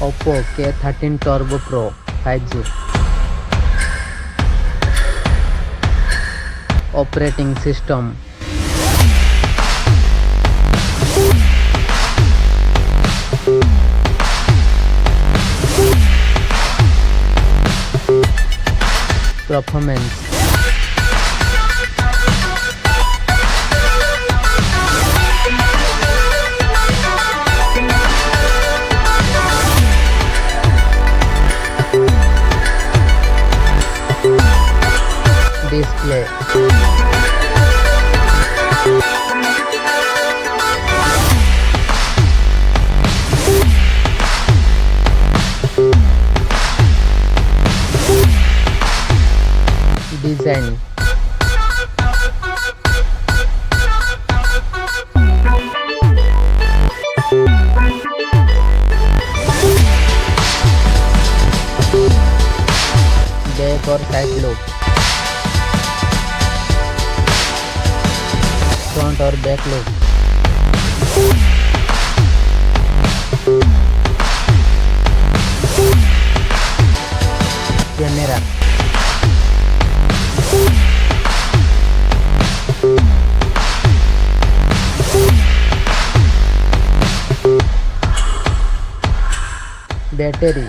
Oppo K13 Turbo Pro 5G. Operating system performance display design back or side look, front or back look, camera, battery,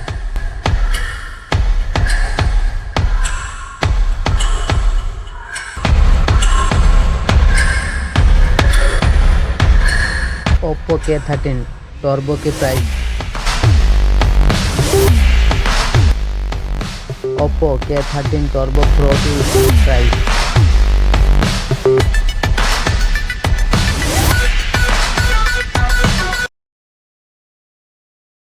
Oppo K13 Turbo की price Oppo K13 Turbo Pro की price